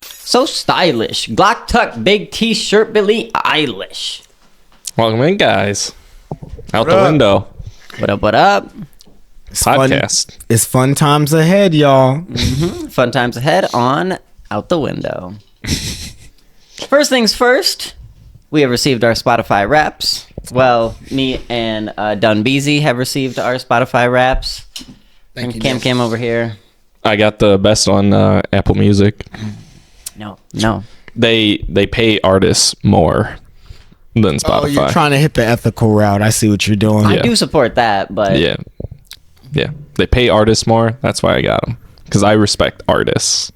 So stylish. Glock tuck, big t-shirt, Billie Eilish. Welcome in, guys. Out the window. What up, what up? Podcast. It's fun times ahead, y'all. Fun times ahead on Out the Window. First things first, we have received our Spotify Wraps. Well, me and Dunbeezy have received our Spotify Wraps. Thank you, CamCam over here. I got the best on Apple Music. No. They pay artists more than Spotify. Oh, you're trying to hit the ethical route. I see what you're doing. I do support that, but... Yeah. They pay artists more. That's why I got them. Because I respect artists.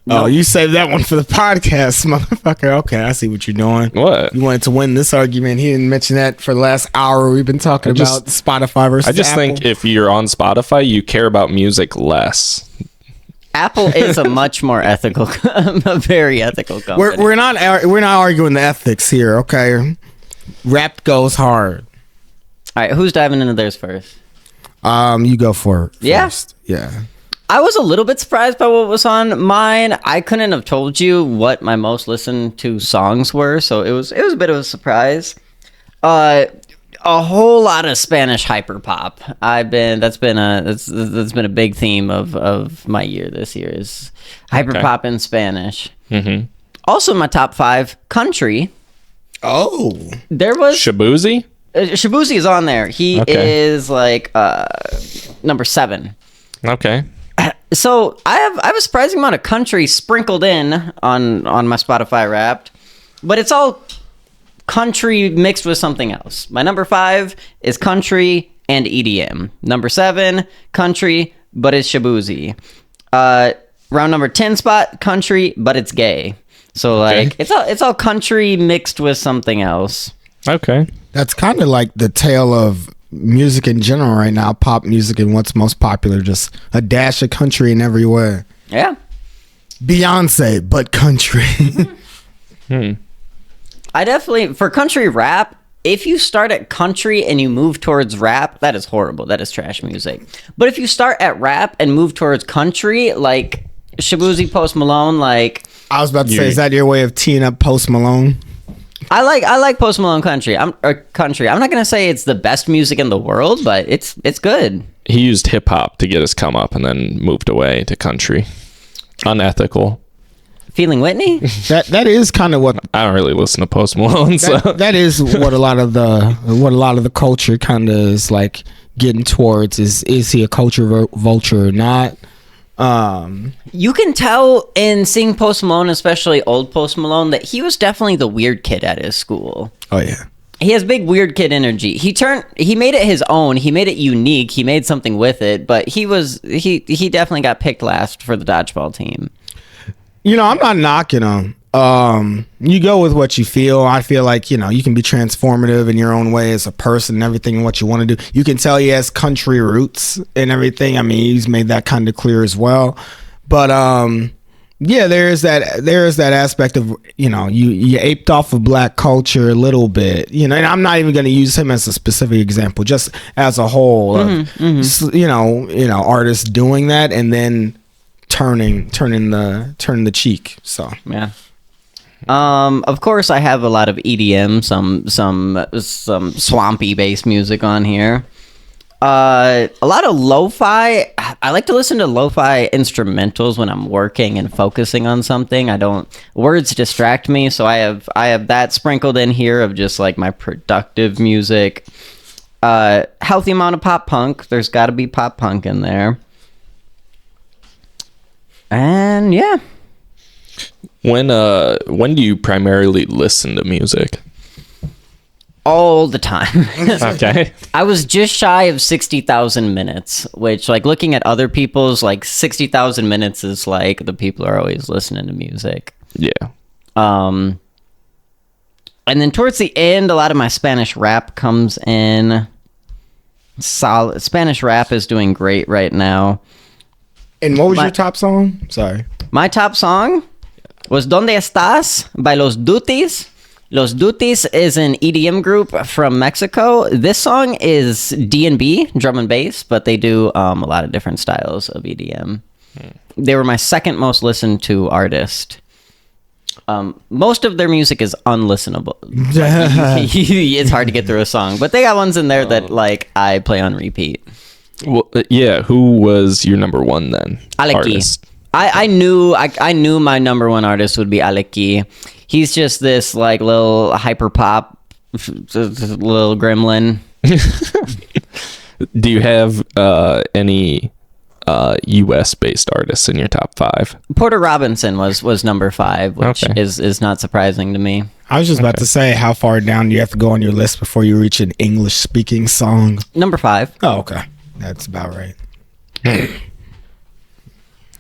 Oh, you saved that one for the podcast, motherfucker. Okay, I see what you're doing. What? You wanted to win this argument. He didn't mention that for the last hour. We've been talking about Spotify versus I just Apple. think if you're on Spotify, you care about music less. Apple is a much more ethical, a very ethical company. We're not arguing the ethics here, okay? Rap goes hard. All right, who's diving into theirs first? You go for it first. Yeah. I was a little bit surprised by what was on mine. I couldn't have told you what my most listened to songs were, so it was a bit of a surprise. A whole lot of Spanish hyperpop. That's been a big theme of my year this year is hyperpop in Spanish. Mm-hmm. Also in my top 5, country. Oh, There was Shabuzi? Shabuzi is on there. He is like number 7. Okay. So I have a surprising amount of country sprinkled in on my Spotify Wrapped, but it's all country mixed with something else. My number 5 is country and EDM. Number 7, country, but it's Shabuzi. Round number 10 spot, country, but it's gay. So like it's all country mixed with something else. Okay. that's kind of like the tale of music in general right now. Pop music and what's most popular, just a dash of country in every way. Yeah. Beyonce, but country. I definitely, for country rap, if you start at country and you move towards rap, that is horrible. That is trash music. But if you start at rap and move towards country, like Shabuzi, Post Malone, like... I was about to say, is that your way of teeing up Post Malone? I like Post Malone country. I'm not gonna say it's the best music in the world, but it's good. He used hip hop to get his come up and then moved away to country. Unethical. Feeling Whitney? That is kind of what I don't really listen to Post Malone, so that is what a lot of the culture kind of is like getting towards. Is he a culture vulture or not? You can tell in seeing Post Malone, especially old Post Malone, that he was definitely the weird kid at his school. Oh yeah. He has big weird kid energy. He made it his own. He made it unique. He made something with it, but he definitely got picked last for the dodgeball team. You know, I'm not knocking him. You go with what you feel. I feel like, you know, you can be transformative in your own way as a person and everything and what you want to do. You can tell he has country roots and everything. I mean, he's made that kind of clear as well. But yeah, there is that aspect of, you know, you aped off of black culture a little bit, you know, and I'm not even going to use him as a specific example, just as a whole, you know, artists doing that and then turning the cheek. So yeah. Of course, I have a lot of EDM, some swampy bass music on here. A lot of lo-fi. I like to listen to lo-fi instrumentals when I'm working and focusing on something. Words distract me, so I have that sprinkled in here of just like my productive music. Healthy amount of pop punk. There's got to be pop punk in there. And yeah. when do you primarily listen to music? All the time. Okay. I was just shy of 60,000 minutes, which, like, looking at other people's, like, 60,000 minutes is like the people are always listening to music. Yeah. And then towards the end, a lot of my Spanish rap comes in. Solid. Spanish rap is doing great right now. And what was your top song? Sorry. My top song was Donde Estás by Los Duties. Los Duties is an EDM group from Mexico. This song is D&B, drum and bass, but they do a lot of different styles of EDM. They were my second most listened to artist. Most of their music is unlistenable. It's hard to get through a song, but they got ones in there that like I play on repeat. Well, yeah. Who was your number one then? Aleki. Artist? I knew my number one artist would be Aleki. He's just this like little hyper pop little gremlin. Do you have any US based artists in your top 5? Porter Robinson was number 5, which Okay. is not surprising to me. I was just about to say, how far down do you have to go on your list before you reach an English speaking song? Number 5. Oh, okay. That's about right.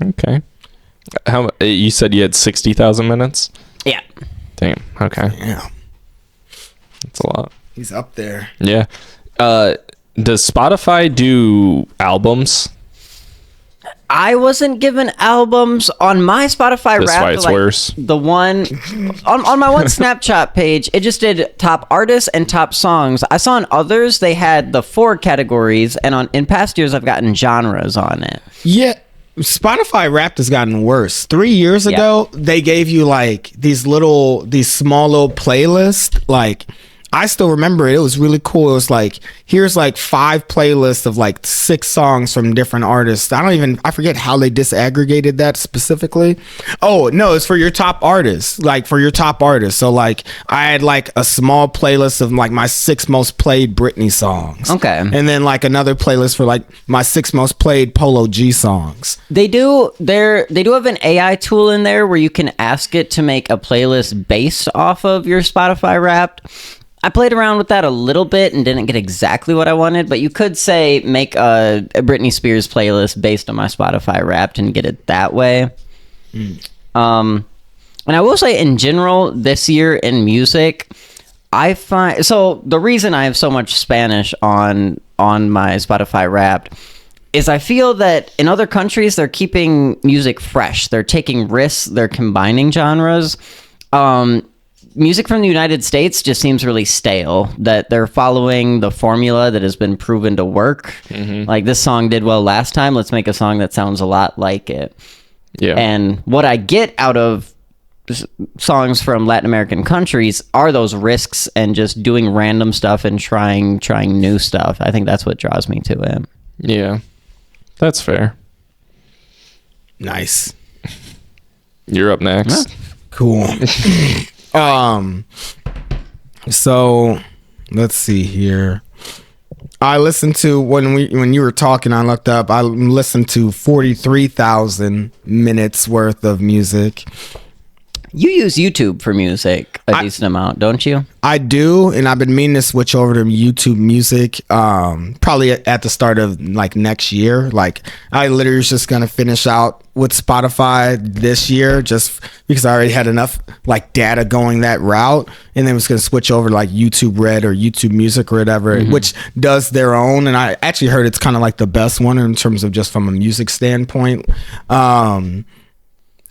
Okay. How you said you had 60,000 minutes? Yeah. Damn. Okay. Yeah. That's a lot. He's up there. Yeah. Does Spotify do albums? I wasn't given albums on my Spotify That's Wrapped. why it's worse. The one on my one Snapchat page, it just did top artists and top songs. I saw in others they had the 4 categories, and in past years I've gotten genres on it. Yeah. Spotify Wrapped has gotten worse. 3 years ago, they gave you like these small little playlists. Like, I still remember it. It was really cool. It was like, here's like 5 playlists of like 6 songs from different artists. I forget how they disaggregated that specifically. Oh, no, it's for your top artists. Like, for your top artists. So like, I had like a small playlist of like my 6 most played Britney songs. Okay. And then like another playlist for like my 6 most played Polo G songs. They do have an AI tool in there where you can ask it to make a playlist based off of your Spotify Wrapped. I played around with that a little bit and didn't get exactly what I wanted, but you could say make a Britney Spears playlist based on my Spotify Wrapped and get it that way. And I will say in general, this year in music, I find so the reason I have so much Spanish on my Spotify Wrapped is I feel that in other countries they're keeping music fresh. They're taking risks. They're combining genres. Music from the United States just seems really stale, that they're following the formula that has been proven to work. Like, this song did well last time, let's make a song that sounds a lot like it. Yeah. And what I get out of songs from Latin American countries are those risks and just doing random stuff and trying new stuff. I think that's what draws me to it. Yeah. That's fair. Nice. You're up next. Cool. So let's see here. I listened to when you were talking, I looked up, I listened to 43,000 minutes worth of music. You use YouTube for music a decent amount, don't you? I do, and I've been meaning to switch over to YouTube Music probably at the start of like next year. Like, I literally was just gonna finish out with Spotify this year just because I already had enough like data going that route, and then was gonna switch over to like YouTube Red or YouTube Music or whatever, which does their own. And I actually heard it's kind of like the best one in terms of just from a music standpoint.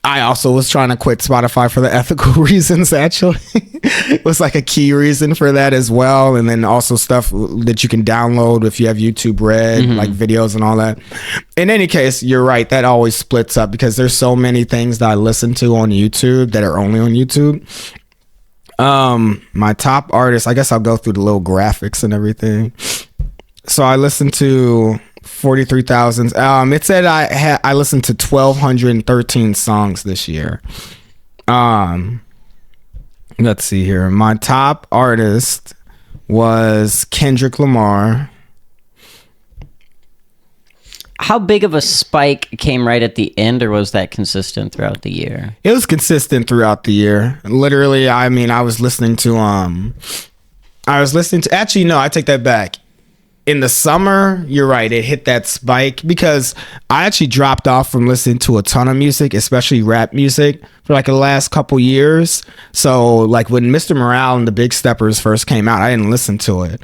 I also was trying to quit Spotify for the ethical reasons, actually. It was like a key reason for that as well. And then also stuff that you can download if you have YouTube Red, like videos and all that. In any case, you're right. That always splits up because there's so many things that I listen to on YouTube that are only on YouTube. My top artists, I guess I'll go through the little graphics and everything. So I listened to 43,000. It said I listened to 1,213 songs this year. Let's see here. My top artist was Kendrick Lamar. How big of a spike came right at the end, or was that consistent throughout the year? It was consistent throughout the year. Literally, I mean, I was listening to actually, no, I take that back. In the summer, you're right, it hit that spike because I actually dropped off from listening to a ton of music, especially rap music, for like the last couple years. So like when Mr. Morale and the Big Steppers first came out, I didn't listen to it.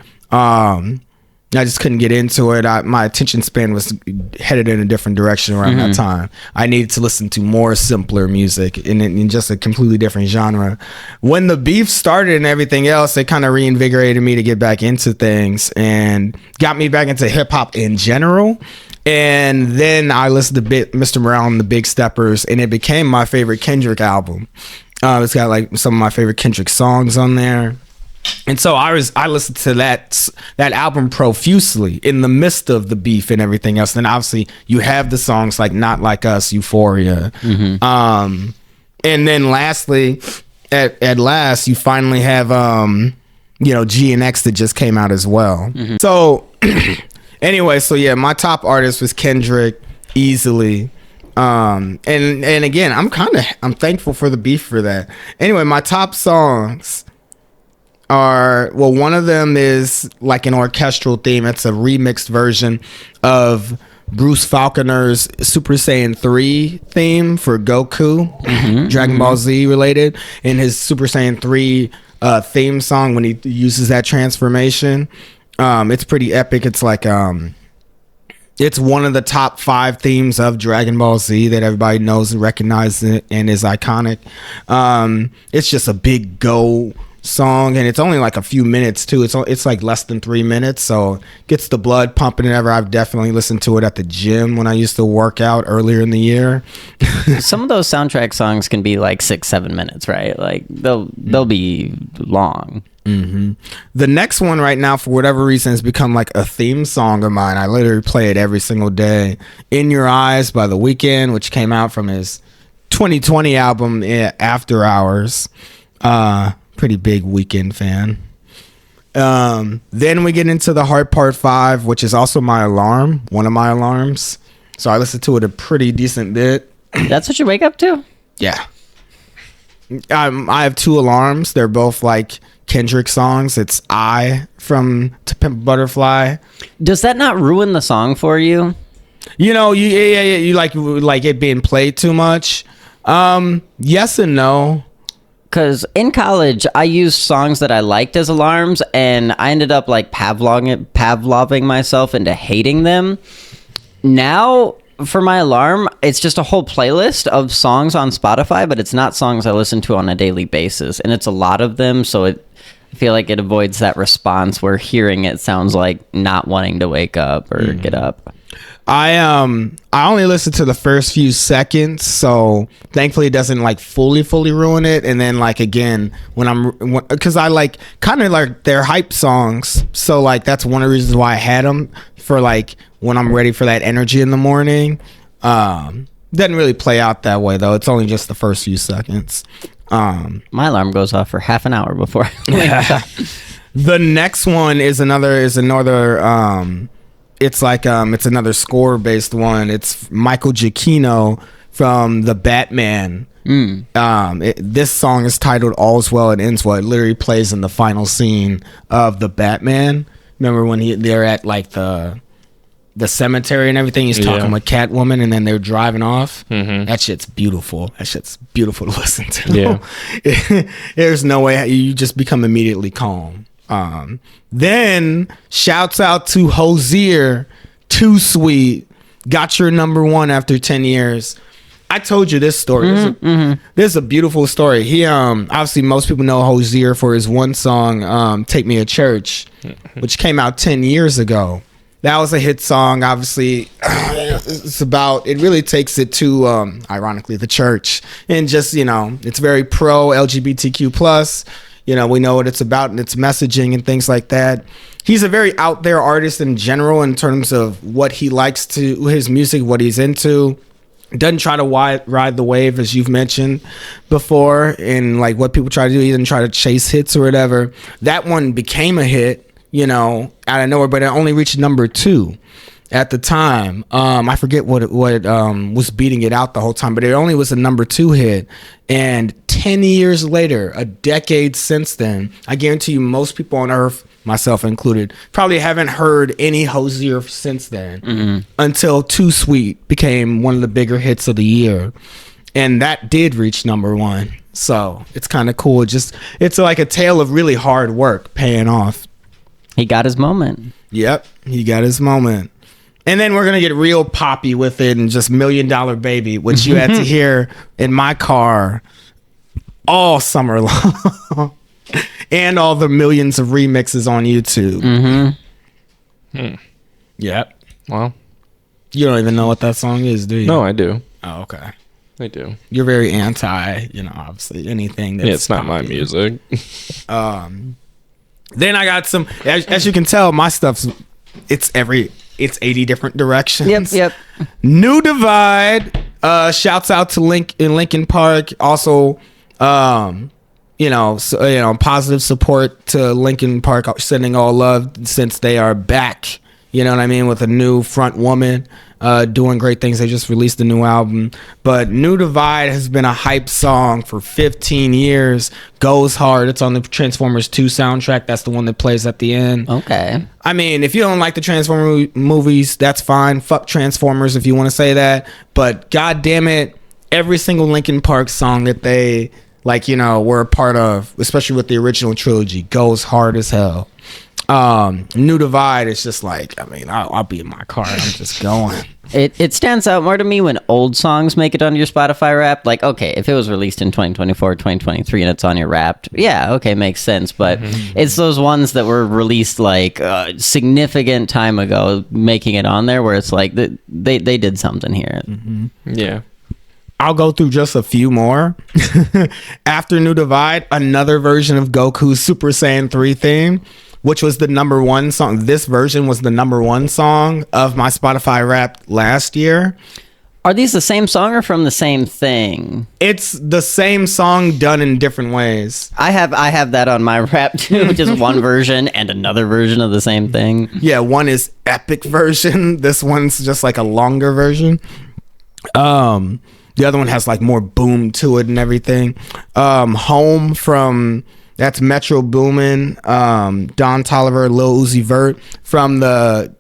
I just couldn't get into it. My attention span was headed in a different direction around that time. I needed to listen to more simpler music in just a completely different genre. When the beef started and everything else, it kind of reinvigorated me to get back into things and got me back into hip hop in general. And then I listened to Mr. Morale and the Big Steppers, and it became my favorite Kendrick album. It's got like some of my favorite Kendrick songs on there. And so I listened to that album profusely in the midst of the beef and everything else. Then obviously you have the songs like Not Like Us, Euphoria. And then lastly, at last, you finally have G and X that just came out as well. So anyway, so yeah, my top artist was Kendrick easily. And again, I'm thankful for the beef for that. Anyway, my top songs are, well, one of them is like an orchestral theme. It's a remixed version of Bruce Falconer's Super Saiyan 3 theme for Goku, Dragon Ball Z related, in his Super Saiyan 3 theme song when he uses that transformation. It's pretty epic. It's like it's one of the top 5 themes of Dragon Ball Z that everybody knows and recognizes it and is iconic. It's just a big go song, and it's only like a few minutes too. It's like less than 3 minutes, so gets the blood pumping and ever. I've definitely listened to it at the gym when I used to work out earlier in the year. Some of those soundtrack songs can be like 6-7 minutes, right? Like they'll be long. The next one right now, for whatever reason, has become like a theme song of mine. I literally play it every single day. In Your Eyes by The Weeknd, which came out from his 2020 album After Hours. Pretty big Weeknd fan. Then we get into The Heart Part 5, which is also my alarm, one of my alarms. So I listen to it a pretty decent bit. That's what you wake up to? Yeah. I have 2 alarms. They're both like Kendrick songs. It's I from To Pimp a Butterfly. Does that not ruin the song for you? You like it being played too much. Yes and no. Because in college, I used songs that I liked as alarms, and I ended up like Pavloving myself into hating them. Now, for my alarm, it's just a whole playlist of songs on Spotify, but it's not songs I listen to on a daily basis, and it's a lot of them, so I feel like it avoids that response where hearing it sounds like not wanting to wake up or get up. I only listen to the first few seconds, so thankfully it doesn't like fully ruin it. And then like again, because I like kind of like they're hype songs, so like that's one of the reasons why I had them for like when I'm ready for that energy in the morning. Doesn't really play out that way though. It's only just the first few seconds. My alarm goes off for half an hour before I wake up. The next one is another it's like it's another score based one. It's Michael Giacchino from the Batman. This song is titled All's Well and Ends Well. It literally plays in the final scene of the Batman. Remember when they're at like the cemetery and everything, he's talking with Catwoman and then they're driving off. That shit's beautiful. That shit's beautiful to listen to. There's no way you just become immediately calm. Then shouts out to Hozier, Too Sweet, got your number 1 after 10 years. I told you this story. This is a beautiful story. He obviously most people know Hozier for his one song, Take Me to Church, which came out 10 years ago. That was a hit song. Obviously, it really takes it to ironically the church, and just it's very pro LGBTQ plus. We know what it's about and its messaging and things like that. He's a very out there artist in general in terms of what he likes to, his music, what he's into. Doesn't try to ride the wave, as you've mentioned before, and like what people try to do. He doesn't try to chase hits or whatever. That one became a hit, out of nowhere, but it only reached number 2 at the time. I forget what was beating it out the whole time, but it only was a number 2 hit. And 10 years later, a decade since then, I guarantee you most people on earth, myself included, probably haven't heard any Hozier since then until Too Sweet became one of the bigger hits of the year. And that did reach number 1. So it's kind of cool. It's like a tale of really hard work paying off. He got his moment. Yep, he got his moment. And then we're going to get real poppy with it and just $1 Million Baby, which you had to hear in my car all summer long. And all the millions of remixes on YouTube. Yep. Well, You don't even know what that song is, do you? No, I do. Oh, okay. I do. You're very anti, obviously anything that's It's not my music. Then I got some, as you can tell, my stuff's, it's 80 different directions. Yep. New Divide, shouts out to Linkin Park. Also, positive support to Linkin Park, sending all love since they are back. You know what I mean? With a new front woman, doing great things. They just released a new album. But New Divide has been a hype song for 15 years. Goes hard. It's on the Transformers 2 soundtrack. That's the one that plays at the end. Okay. I mean, if you don't like the Transformers movies, that's fine. Fuck Transformers if you want to say that. But god damn it, every single Linkin Park song that they were a part of, especially with the original trilogy, goes hard as hell. New Divide is just I'll be in my car and I'm just going. It stands out more to me when old songs make it onto your Spotify Wrapped. Like, okay, if it was released in 2024, 2023 and it's on your Wrapped, yeah, okay, makes sense. But it's those ones that were released significant time ago making it on there where it's like they did something here. Yeah. I'll go through just a few more. After New Divide, another version of Goku's Super Saiyan 3 theme, which was the number one song. This version was the number one song of my Spotify Wrapped last year. Are these the same song or from the same thing? It's the same song done in different ways. I have that on my Wrapped too, just one version and another version of the same thing. Yeah, one is epic version. This one's just like a longer version. The other one has more boom to it and everything. Home from... That's Metro Boomin, Don Toliver, Lil Uzi Vert from the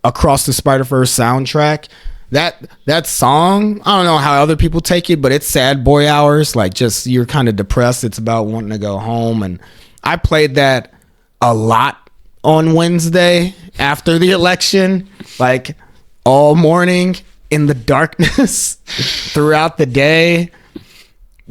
Across the Spider-Verse soundtrack. That song, I don't know how other people take it, but it's sad boy hours. You're kind of depressed. It's about wanting to go home. And I played that a lot on Wednesday after the election, all morning in the darkness throughout the day.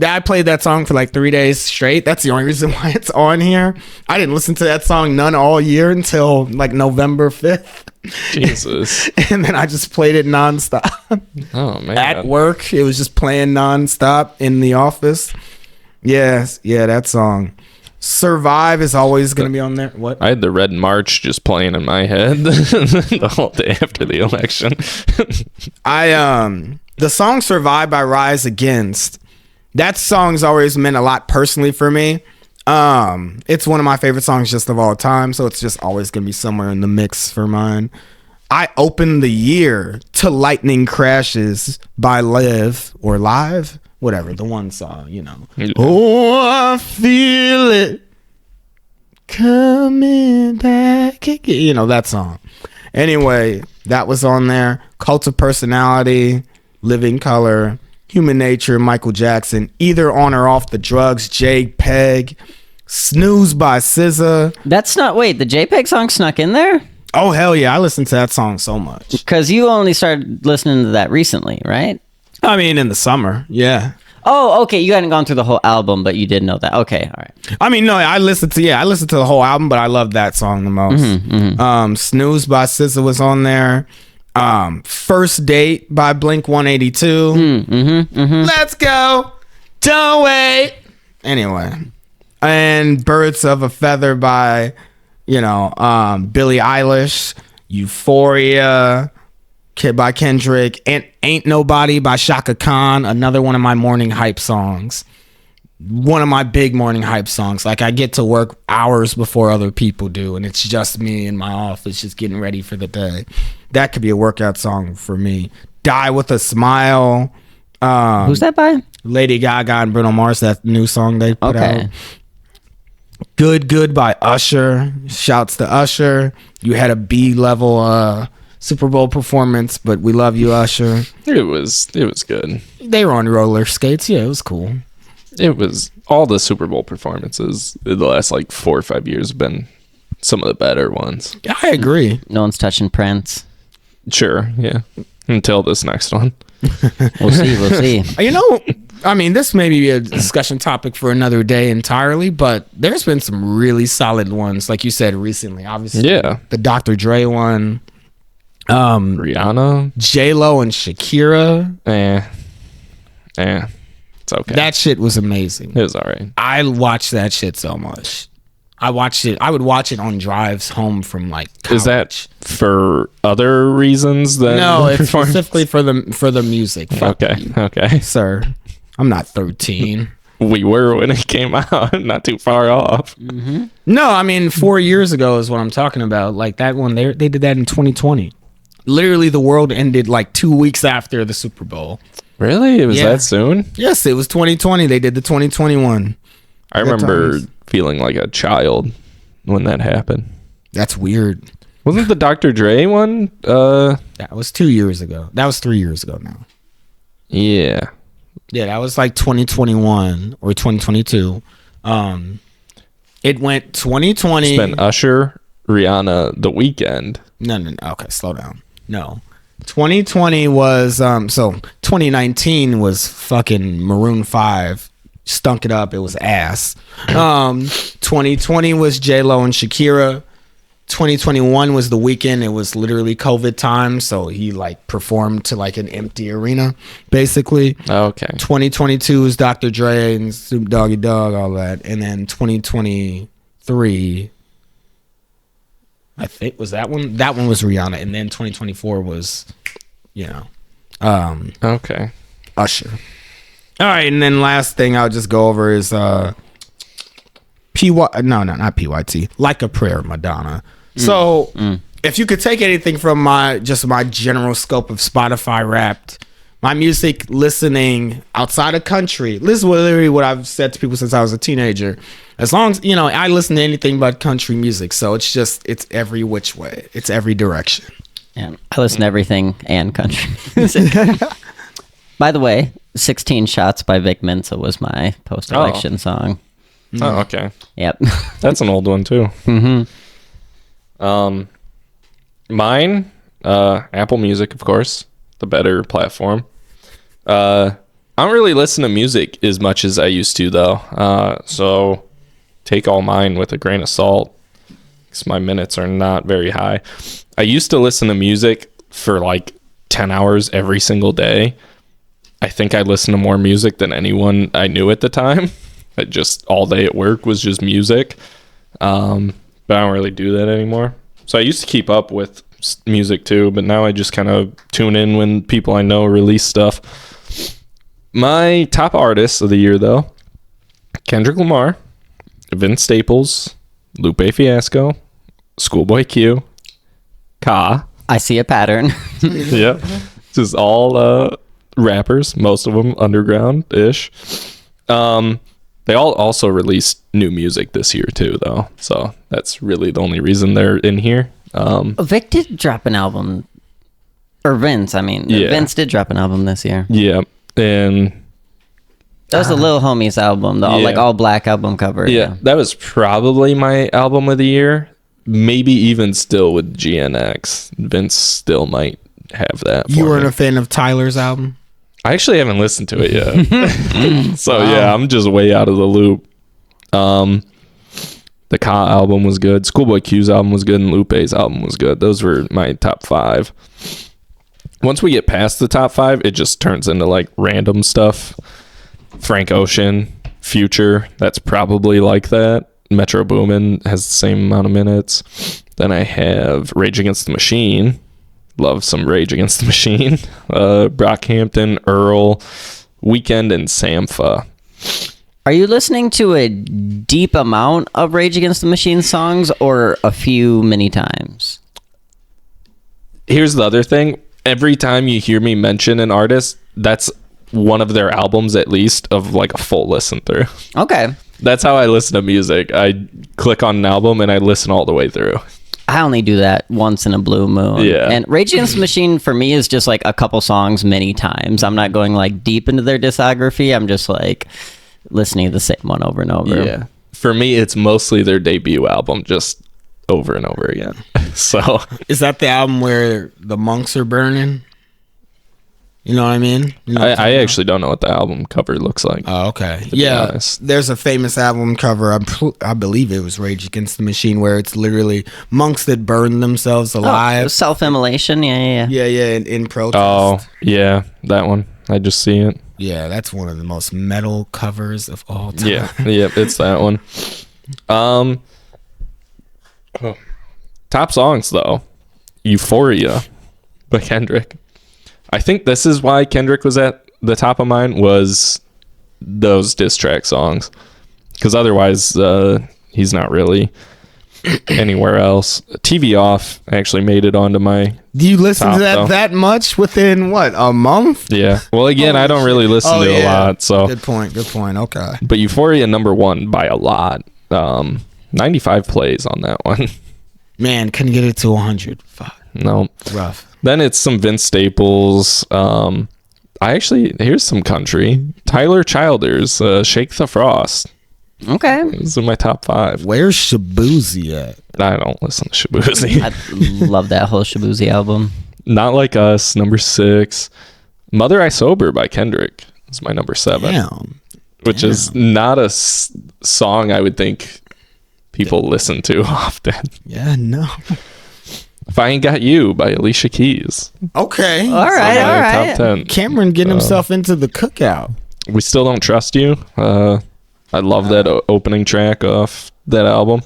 I played that song for 3 days straight. That's the only reason why it's on here. I didn't listen to that song none all year until November 5th. Jesus. And then I just played it nonstop. Oh, man. At work, it was just playing nonstop in the office. Yes, yeah, that song. Survive is always going to be on there. What? I had the Red March just playing in my head the whole day after the election. The song Survive by Rise Against, that song's always meant a lot personally for me. It's one of my favorite songs just of all time, so it's just always gonna be somewhere in the mix for mine. I opened the year to Lightning Crashes by Live, whatever, the one song, Oh, I feel it coming back again. That song. Anyway, that was on there. Cult of Personality, Living Color, Human Nature, Michael Jackson, Either On or Off the Drugs, JPEG, Snooze by SZA. The JPEG song snuck in there? Oh, hell yeah. I listened to that song so much. Because you only started listening to that recently, right? I mean, in the summer, yeah. Oh, okay. You hadn't gone through the whole album, but you did know that. Okay, all right. I mean, no, I listened to the whole album, but I loved that song the most. Snooze by SZA was on there. First Date by Blink 182. Let's go. Don't wait. Anyway. And Birds of a Feather by, Billie Eilish. Euphoria by Kendrick. And Ain't Nobody by Shaka Khan. Another one of my morning hype songs. One of my big morning hype songs. I get to work hours before other people do, and it's just me in my office just getting ready for the day. That could be a workout song for me. Die with a Smile. Who's that by? Lady Gaga and Bruno Mars, that new song they put out. Good by Usher. Shouts to Usher. You had a B-level Super Bowl performance, but we love you, Usher. It was good. They were on roller skates. Yeah, it was cool. It was all the Super Bowl performances in the last 4 or 5 years have been some of the better ones. Yeah, I agree. No one's touching Prince. Sure, yeah. Until this next one. We'll see. This may be a discussion topic for another day entirely, but there's been some really solid ones, like you said recently. Obviously, yeah. The Dr. Dre one. Rihanna. J-Lo and Shakira. It's okay. That shit was amazing. It was all right. I watched that shit so much. I would watch it on drives home from like college. Is that for other reasons than No, the it's performance? specifically for the music. Fuck you, Okay. sir. I'm not 13. We were when it came out, not too far off. No, I mean 4 years ago is what I'm talking about. Like that one, they did that in 2020. Literally, the world ended like 2 weeks after the Super Bowl. Really? It was Yeah. that soon? Yes, it was 2020. They did the 2021. I remember times. feeling like a child when that happened. That's weird. Wasn't the Dr. Dre one? That was 2 years ago. That was 3 years ago now. Yeah. Yeah, that was like 2021 or 2022. It went 2020. It's been Usher, Rihanna, The Weeknd. No. Okay, slow down. No. 2020 was so 2019 was fucking Maroon 5. Stunk it up. It was ass. 2020 was J-Lo and Shakira. 2021 was The Weeknd. It was literally COVID time, so he like performed to like an empty arena, basically. Okay. 2022 is Dr. Dre and Snoop Doggy Dogg, all that, and then 2023, I think was that one. That one was Rihanna, and then 2024 was, Okay. Usher. All right, and then last thing I'll just go over is not PYT, Like a Prayer, Madonna. So if you could take anything from my general scope of Spotify Wrapped, my music listening outside of country, this is literally what I've said to people since I was a teenager. As long as, I listen to anything but country music. So it's every which way. It's every direction. Yeah, I listen to everything and country music. By the way, 16 Shots by Vic Mensa was my post-election song. Oh, okay. Yep. That's an old one too. Mine, Apple Music, of course, the better platform. I don't really listen to music as much as I used to, though. So take all mine with a grain of salt, because my minutes are not very high. I used to listen to music for like 10 hours every single day. I think I listened to more music than anyone I knew at the time. I just all day at work was just music. But I don't really do that anymore. So I used to keep up with music too, but now I just kind of tune in when people I know release stuff. My top artists of the year, though: Kendrick Lamar, Vince Staples, Lupe Fiasco, Schoolboy Q, Ka. I see a pattern. Yep. This is all rappers, most of them underground-ish. They all also released new music this year too, though. So that's really the only reason they're in here. Vic did drop an album. Or Vince, I mean. Yeah. Vince did drop an album this year. Yeah. And That was the Lil Homies album, the Yeah. all black album cover. yeah, that was probably my album of the year. Maybe even still with GNX. Vince still might have that. You for weren't me. a fan of Tyler's album? I actually haven't listened to it yet. So yeah, I'm just way out of the loop. The Ka album was good. Schoolboy Q's album was good, and Lupe's album was good. Those were my top 5. Once we get past the top 5, it just turns into like random stuff. Frank Ocean, Future, that's probably like that. Metro Boomin has the same amount of minutes. Then I have Rage Against the Machine. Love some Rage Against the Machine. Brockhampton, Earl, Weekend, and Sampha. Are you listening to a deep amount of Rage Against the Machine songs or a few many times? Here's the other thing. Every time you hear me mention an artist, that's one of their albums at least of like a full listen through. Okay. That's how I listen to music. I click on an album and I listen all the way through. I only do that once in a blue moon. Yeah. And Rage Against the Machine for me is just like a couple songs many times. I'm not going like deep into their discography. I'm just like listening to the same one over and over. Yeah. For me, it's mostly their debut album, just over and over again. So Is that the album where the monks are burning? You know what I mean? You know what I'm I talking about? actually don't know what the album cover looks like. Oh, okay. be Yeah, honest. there's a famous album cover. I believe it was Rage Against the Machine, where it's literally monks that burn themselves alive. Self-immolation. Yeah. Yeah, in protest. Oh, yeah, that one. I just see it. Yeah, that's one of the most metal covers of all time. Yeah, it's that one. Top songs though, Euphoria by Kendrick. I think this is why Kendrick was at the top of mine, was those diss track songs, because otherwise he's not really anywhere else. TV Off actually made it onto my Do you listen top, to that though. that much within what, a month? Yeah. Well, again, I don't really listen to a lot, so. Good point. Okay. But Euphoria number 1 by a lot. 95 plays on that one. Man, couldn't get it to 100. Fuck. No. Rough. Then it's some Vince Staples. Here's some country. Tyler Childers, Shake the Frost. Okay. These are my top 5. Where's Shabuzi at? I don't listen to Shabuzi. I love that whole Shabuzi album. Not Like Us, number 6. Mother I Sober by Kendrick is my number 7. Damn. Which is not a song I would think people listen to often. Yeah, no. If I Ain't Got You by Alicia Keys. Okay. All right. Top 10. Cameron getting himself into the cookout. We Still Don't Trust You. I love that opening track off that album.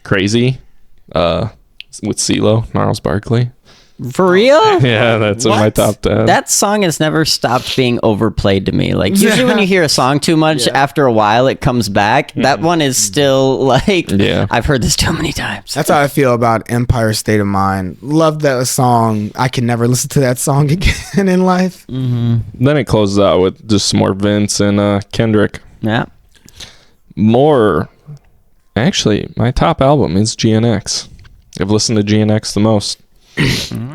Crazy. With CeeLo, Gnarls Barkley. For real? Yeah, that's in my What? top 10. That song has never stopped being overplayed to me. Like, usually when you hear a song too much, after a while it comes back. That one is still like, Yeah. I've heard this too many times. That's how I feel about Empire State of Mind. Love that song. I can never listen to that song again in life. Then it closes out with just some more Vince and Kendrick. Yeah. More. Actually, my top album is GNX. I've listened to GNX the most.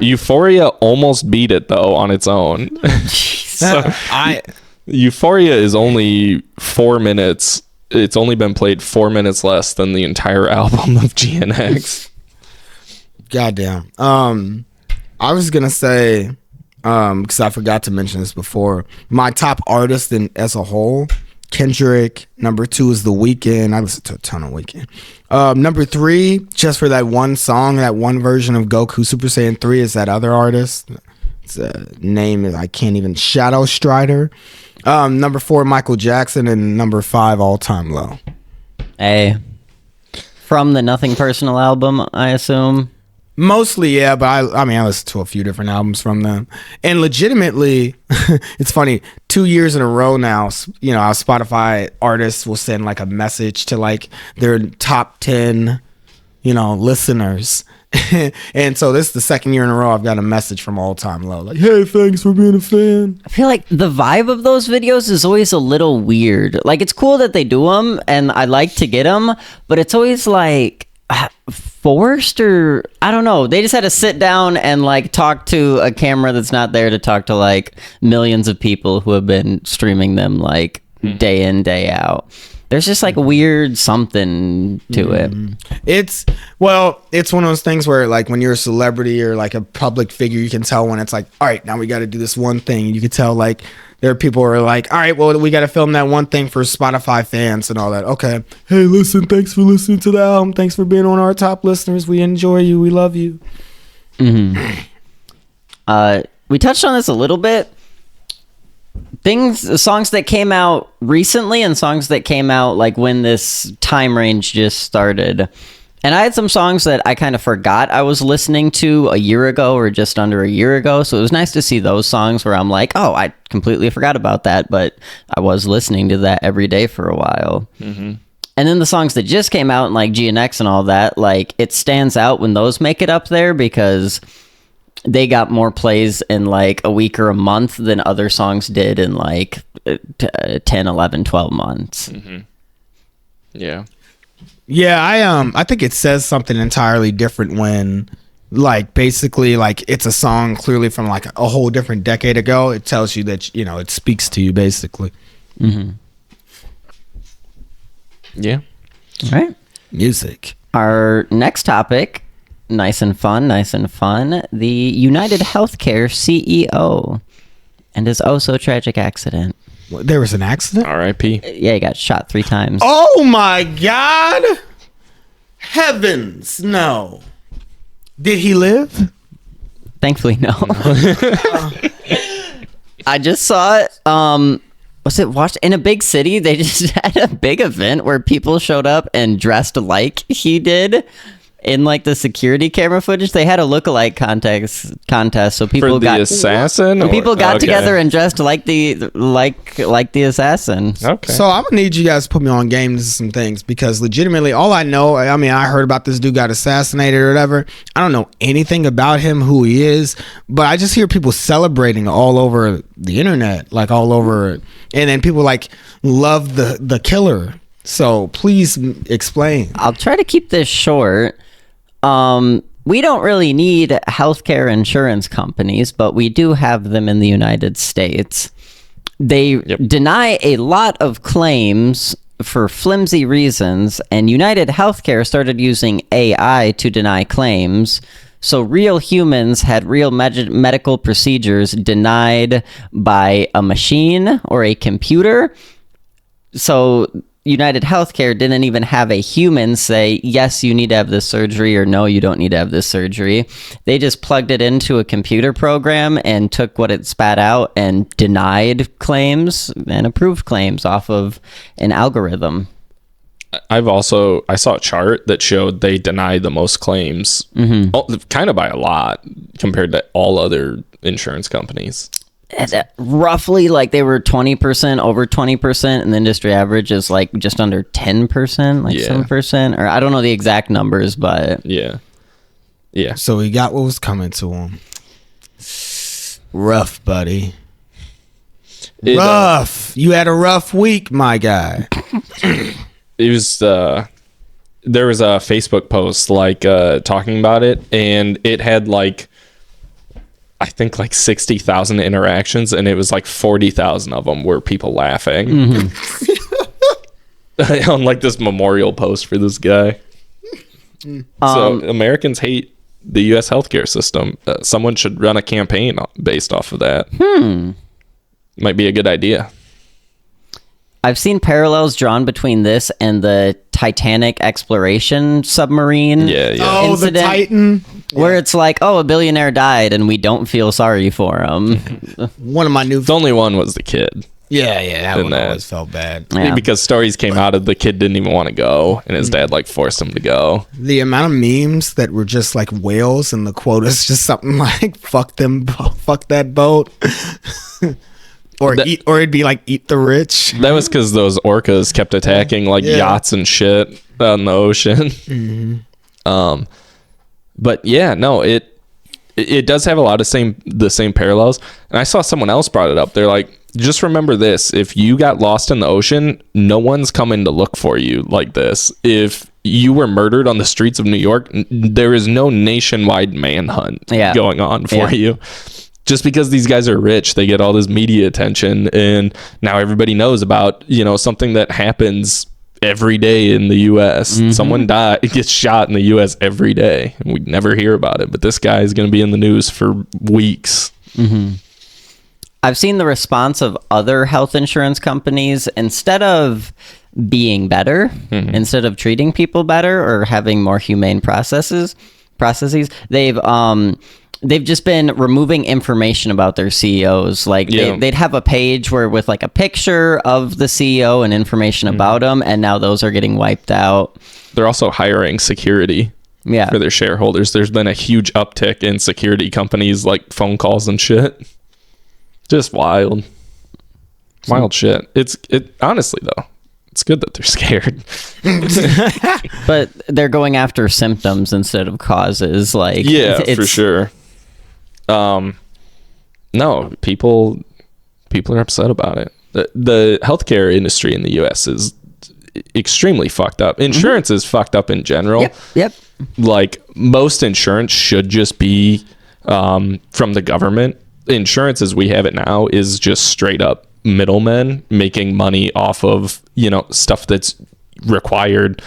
Euphoria almost beat it though on its own. So, Euphoria is only 4 minutes. It's only been played 4 minutes less than the entire album of GNX. Goddamn. I was gonna say, because I forgot to mention this before, my top artist as a whole, Kendrick. Number 2 is The Weeknd. I listen to a ton of Weeknd. Number 3, just for that one song, that one version of Goku Super Saiyan 3, is that other artist. It's name is I can't even. Shadow Strider. Number 4, Michael Jackson, and number 5, All Time Low. Hey. From the Nothing Personal album, I assume. Mostly, yeah, but I mean, I listened to a few different albums from them. And legitimately, it's funny, 2 years in a row now, you know, our Spotify artists will send like a message to like their top 10, you know, listeners. And so this is the second year in a row I've got a message from All Time Low. Like, hey, thanks for being a fan. I feel like the vibe of those videos is always a little weird. Like, it's cool that they do them, and I like to get them, but it's always like forced, or I don't know. They just had to sit down and like talk to a camera that's not there to talk to like millions of people who have been streaming them like day in, day out. There's just like a weird something to it. It's one of those things where like when you're a celebrity or like a public figure, you can tell when it's like, all right, now we got to do this one thing. You can tell like there are people who are like, all right, well, we got to film that one thing for Spotify fans and all that. Okay. Hey, listen, thanks for listening to the album. Thanks for being on our top listeners. We enjoy you. We love you. We touched on this a little bit. Songs that came out recently and songs that came out like when this time range just started. And I had some songs that I kind of forgot I was listening to a year ago or just under a year ago. So it was nice to see those songs where I'm like, oh, I completely forgot about that, but I was listening to that every day for a while. And then the songs that just came out and like GNX and all that, like it stands out when those make it up there because they got more plays in like a week or a month than other songs did in like 10, 11, 12 months. Yeah. Yeah, I think it says something entirely different when like basically like it's a song clearly from like a whole different decade ago. It tells you that, you know, it speaks to you basically. Yeah. All right. Music. Our next topic, nice and fun. The United Healthcare CEO. and his oh so tragic accident. There was an accident? R.I.P. Yeah, he got shot 3 times. Oh my God. Heavens, no. Did he live? Thankfully, no. I just saw it. Was it watched in a big city? They just had a big event where people showed up and dressed like he did. In like the security camera footage, they had a lookalike contest, so people For the got assassin. people got Okay. together and dressed like the assassin. Okay. So I'm gonna need you guys to put me on game to some things, because legitimately all I know, I mean, I heard about this dude got assassinated or whatever. I don't know anything about him, who he is, but I just hear people celebrating all over the internet, like all over, and then people like love the killer. So please explain. I'll try to keep this short. We don't really need healthcare insurance companies, but we do have them in the United States. They deny a lot of claims for flimsy reasons, and United Healthcare started using AI to deny claims. So real humans had real medical procedures denied by a machine or a computer. So United Healthcare didn't even have a human say, yes, you need to have this surgery, or no, you don't need to have this surgery. They just plugged it into a computer program and took what it spat out and denied claims and approved claims off of an algorithm. I saw a chart that showed they denied the most claims, kind of by a lot compared to all other insurance companies. Roughly, like they were 20%, over 20%, and the industry average is like just under 10%, like 7%, or I don't know the exact numbers, but yeah. So he got what was coming to him. Rough, buddy. Rough. You had a rough week, my guy. It was there was a Facebook post like talking about it, and it had like, I think like 60,000 interactions, and it was like 40,000 of them were people laughing on like this memorial post for this guy. So Americans hate the U.S. healthcare system. Someone should run a campaign based off of that. Might be a good idea. I've seen parallels drawn between this and the Titanic exploration submarine Oh, incident, the Titan. where it's like, oh, a billionaire died and we don't feel sorry for him. One of my new... The only one was the kid. that one that. always felt bad. Yeah. Because stories came out of the kid didn't even want to go, and his dad like forced him to go. The amount of memes that were just like whales, and the quote is just something like "fuck them, fuck that boat," or it'd be like "eat the rich." That was because those orcas kept attacking like yachts and shit on the ocean. But yeah, no, it does have a lot of the same parallels. And I saw someone else brought it up. They're like, just remember this: if you got lost in the ocean, no one's coming to look for you like this. If you were murdered on the streets of New York, there is no nationwide manhunt going on for you. Just because these guys are rich, they get all this media attention, and now everybody knows about, something that happens every day in the U.S. Someone gets shot in the U.S. every day, and we never hear about it. But this guy is going to be in the news for weeks. I've seen the response of other health insurance companies. Instead of being better, instead of treating people better or having more humane processes, they've just been removing information about their CEOs. Like they'd have a page with like a picture of the CEO and information about them, and now those are getting wiped out. They're also hiring security for their shareholders. There's been a huge uptick in security companies, like phone calls and shit. Just wild shit. It honestly though, it's good that they're scared. But they're going after symptoms instead of causes. Like for sure. No, people are upset about it. The healthcare industry in the U.S. is extremely fucked up. Insurance is fucked up in general. Yep. Like most insurance should just be from the government. Insurance as we have it now is just straight up middlemen making money off of stuff that's required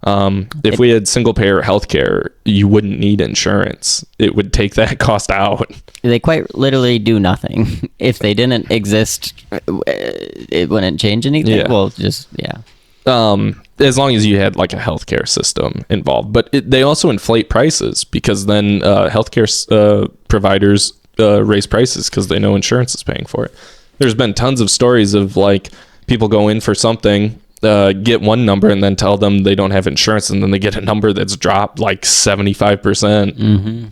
If we had single payer healthcare, you wouldn't need insurance. It would take that cost out. They quite literally do nothing. If they didn't exist, it wouldn't change anything. Yeah. Well, just, yeah. As long as you had like a healthcare system involved. But they also inflate prices because then healthcare providers raise prices because they know insurance is paying for it. There's been tons of stories of like people go in for something, get one number and then tell them they don't have insurance, and then they get a number that's dropped like 75%.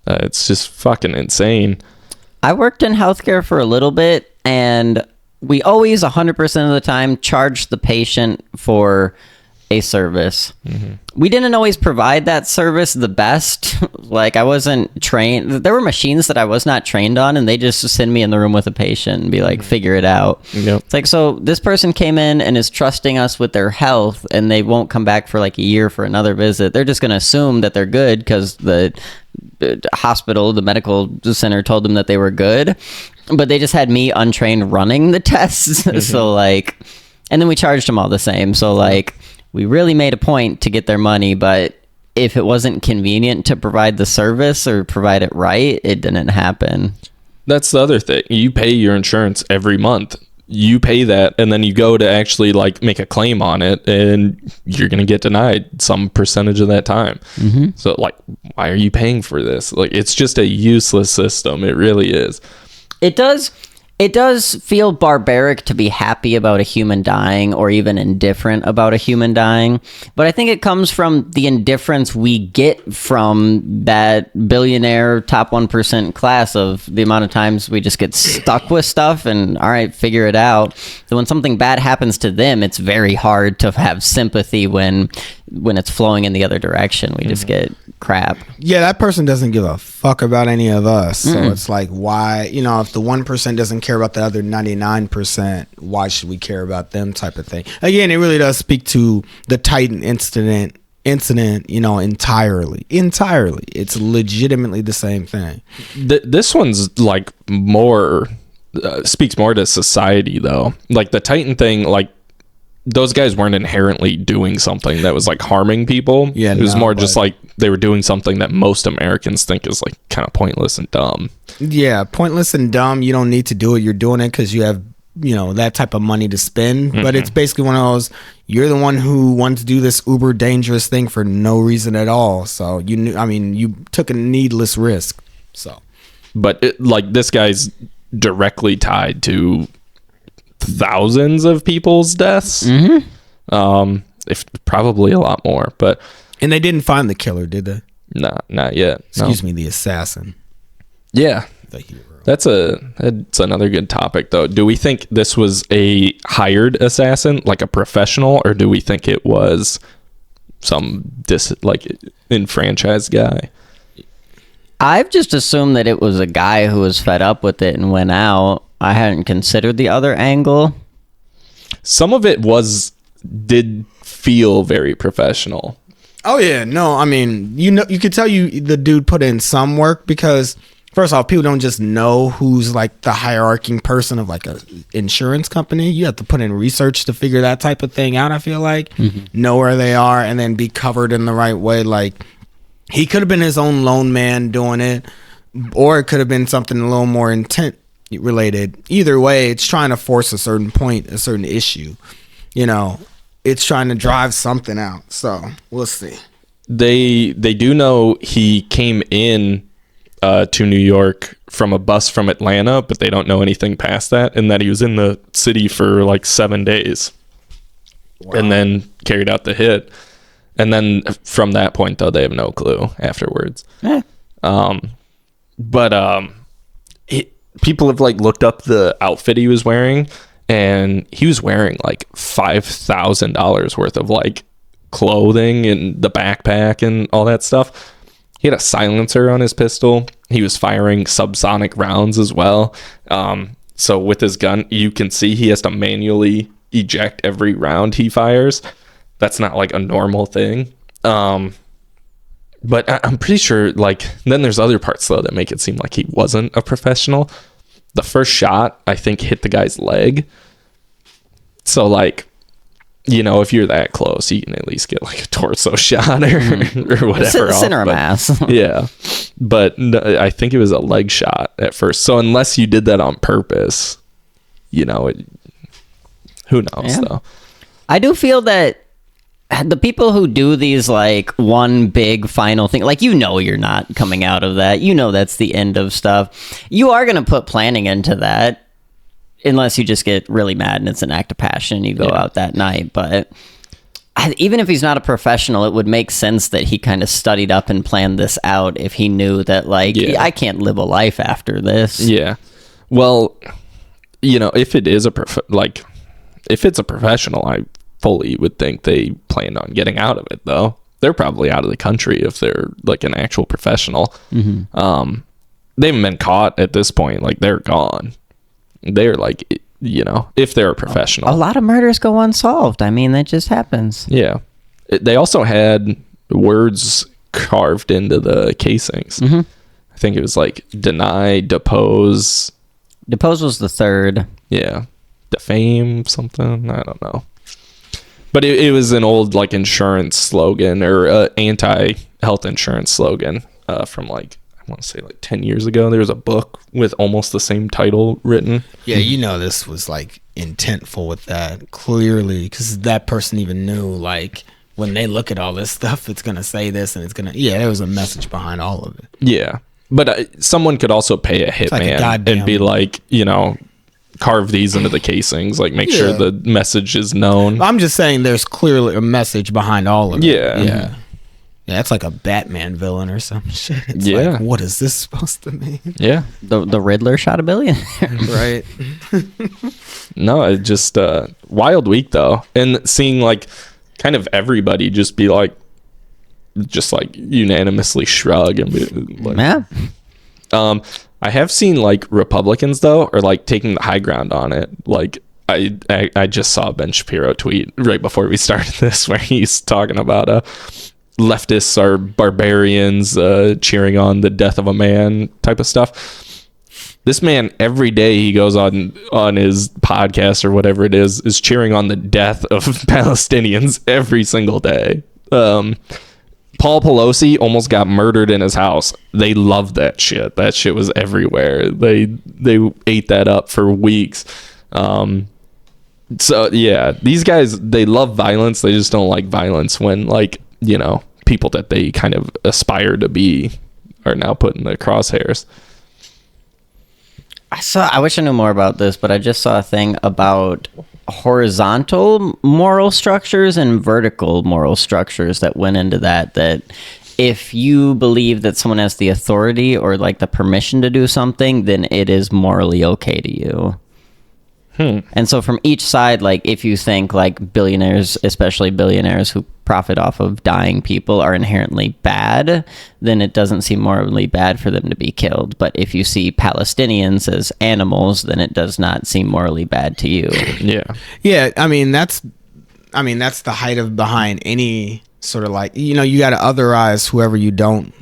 It's just fucking insane. I worked in healthcare for a little bit, and we always 100% of the time charged the patient for a service. We didn't always provide that service the best. Like, I wasn't trained. There were machines that I was not trained on, and they just send me in the room with a patient and be like, figure it out. Yep. It's like, so this person came in and is trusting us with their health, and they won't come back for like a year for another visit. They're just going to assume that they're good because the hospital, the medical center told them that they were good, but they just had me untrained running the tests. So like, and then we charged them all the same. So like, we really made a point to get their money, but if it wasn't convenient to provide the service or provide it right, it didn't happen. That's the other thing. You pay your insurance every month. You pay that, and then you go to actually like make a claim on it, and you're going to get denied some percentage of that time. So like, why are you paying for this? Like, it's just a useless system. It really is. It does feel barbaric to be happy about a human dying or even indifferent about a human dying. But I think it comes from the indifference we get from that billionaire top 1% class of the amount of times we just get stuck with stuff and, all right, figure it out. So when something bad happens to them, it's very hard to have sympathy when it's flowing in the other direction. We just get crap. Yeah, that person doesn't give a fuck about any of us. So it's like, why, if the 1% doesn't care about the other 99%, why should we care about them, type of thing. Again, it really does speak to the Titan incident, entirely. It's legitimately the same thing. This one's like more speaks more to society though. Like the Titan thing, like those guys weren't inherently doing something that was like harming people. Yeah, it was more just like they were doing something that most Americans think is like kind of pointless and dumb. Yeah, pointless and dumb. You don't need to do it. You're doing it because you have, that type of money to spend. But it's basically one of those, you're the one who wanted to do this uber dangerous thing for no reason at all. So you took a needless risk. So, but like this guy's directly tied to thousands of people's deaths. If probably a lot more, and they didn't find the killer, did they? Not yet. Excuse me, the assassin. Yeah, the hero. That's another good topic though. Do we think this was a hired assassin, like a professional, or do we think it was some enfranchised guy? I've just assumed that it was a guy who was fed up with it and went out. I hadn't considered the other angle. Some of it did feel very professional. Oh yeah, no, you could tell the dude put in some work, because first off, people don't just know who's like the hierarchy person of like a insurance company. You have to put in research to figure that type of thing out. I feel like know where they are and then be covered in the right way. Like, he could have been his own lone man doing it, or it could have been something a little more intent related. Either way, it's trying to force a certain point, a certain issue. It's trying to drive something out. So we'll see. They do know he came in to New York from a bus from Atlanta, but they don't know anything past that, and that he was in the city for like 7 days. Wow. And then carried out the hit. And then from that point, though, they have no clue afterwards. People have like looked up the outfit he was wearing, and he was wearing like $5,000 worth of like clothing and the backpack and all that stuff. He had a silencer on his pistol. He was firing subsonic rounds as well. So with his gun, you can see he has to manually eject every round he fires. That's not like a normal thing. But I'm pretty sure, like, then there's other parts, though, that make it seem like he wasn't a professional. The first shot, I think, hit the guy's leg. So, like, if you're that close, you can at least get like a torso shot or whatever. Center mass. Yeah. But I think it was a leg shot at first. So unless you did that on purpose, who knows though? I do feel that the people who do these like one big final thing, like you're not coming out of that. That's the end of stuff. You are going to put planning into that. Unless you just get really mad and it's an act of passion and you go out that night. But even if he's not a professional, it would make sense that he kind of studied up and planned this out if he knew that, like, I can't live a life after this. Yeah. Well, if it is if it's a professional, I fully would think they planned on getting out of it, though. They're probably out of the country if they're, like, an actual professional. Mm-hmm. They haven't been caught at this point. Like, they're gone. They're like, if they're a professional. A lot of murders go unsolved. I mean, that just happens. Yeah. They also had words carved into the casings. Mm-hmm. I think it was like deny, depose. Depose was the third. Yeah. Defame something. I don't know. But it was an old like insurance slogan or anti-health insurance slogan from like, I want to say like 10 years ago. There was a book with almost the same title written. Yeah, this was like intentful with that, clearly, because that person even knew, like, when they look at all this stuff, it's going to say this and it's going to, there was a message behind all of it. Yeah. But someone could also pay a hitman and be like, carve these into the casings, like make sure the message is known. I'm just saying there's clearly a message behind all of it. Yeah. Yeah, it's like a Batman villain or some shit. It's like, what is this supposed to mean? Yeah. The Riddler shot a billionaire. Right. No, it just wild week though. And seeing like kind of everybody just be like unanimously shrug and be like, I have seen like Republicans though are like taking the high ground on it. Like I just saw Ben Shapiro tweet right before we started this where he's talking about leftists are barbarians, cheering on the death of a man type of stuff. This man, every day he goes on his podcast or whatever it is cheering on the death of Palestinians every single day. Paul Pelosi almost got murdered in his house. They loved that shit. That shit was everywhere. They ate that up for weeks. So yeah, these guys, they love violence. They just don't like violence when like, people that they kind of aspire to be are now put in the crosshairs. I wish I knew more about this, but I just saw a thing about horizontal moral structures and vertical moral structures that went into that if you believe that someone has the authority or like the permission to do something, then it is morally okay to you. And so from each side, like if you think like billionaires, especially billionaires who profit off of dying people, are inherently bad, then it doesn't seem morally bad for them to be killed. But if you see Palestinians as animals, then it does not seem morally bad to you. Yeah. I mean, that's the height of behind any sort of like, you got to otherize whoever you don't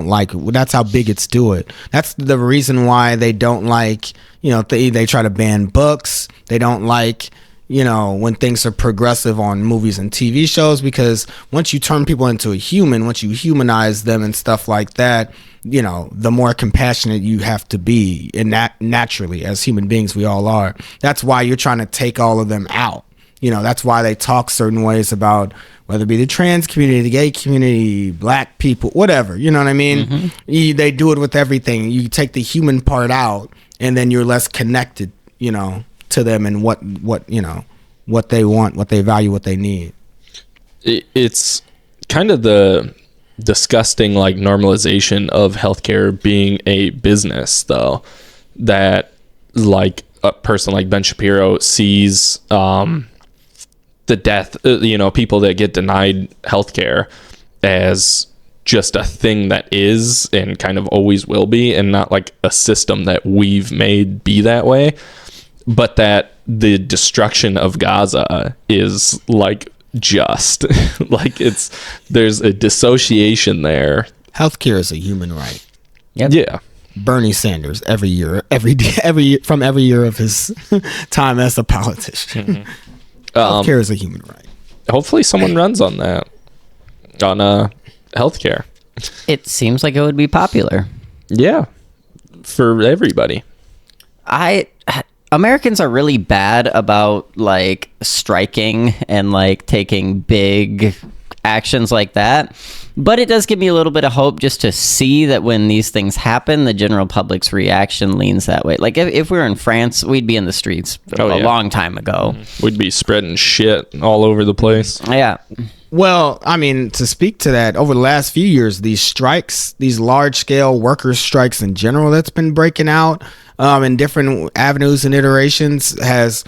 like. That's how bigots do it. That's the reason why they don't like, they try to ban books. They don't like, when things are progressive on movies and TV shows, because once you turn people into a human, once you humanize them and stuff like that, the more compassionate you have to be. And that naturally, as human beings, we all are. That's why you're trying to take all of them out. That's why they talk certain ways about whether it be the trans community, the gay community, black people, whatever. You know what I mean? Mm-hmm. They do it with everything. You take the human part out, and then you're less connected, to them and what they want, what they value, what they need. It's kind of the disgusting like normalization of healthcare being a business, though, that like a person like Ben Shapiro sees the death, people that get denied healthcare as just a thing that is and kind of always will be, and not like a system that we've made be that way, but that the destruction of Gaza is like just like there's a dissociation there. Healthcare is a human right. Yep. Yeah. Bernie Sanders every year, from every year of his time as a politician. Mm-hmm. Healthcare is a human right. Hopefully someone runs on that, on healthcare. It seems like it would be popular. Yeah, for everybody. Americans are really bad about like striking and like taking big actions like that. But it does give me a little bit of hope just to see that when these things happen, the general public's reaction leans that way. Like if we were in France, we'd be in the streets a long time ago. We'd be spreading shit all over the place. Yeah. Well, I mean, to speak to that, over the last few years, these strikes, these large-scale workers' strikes in general that's been breaking out in different avenues and iterations has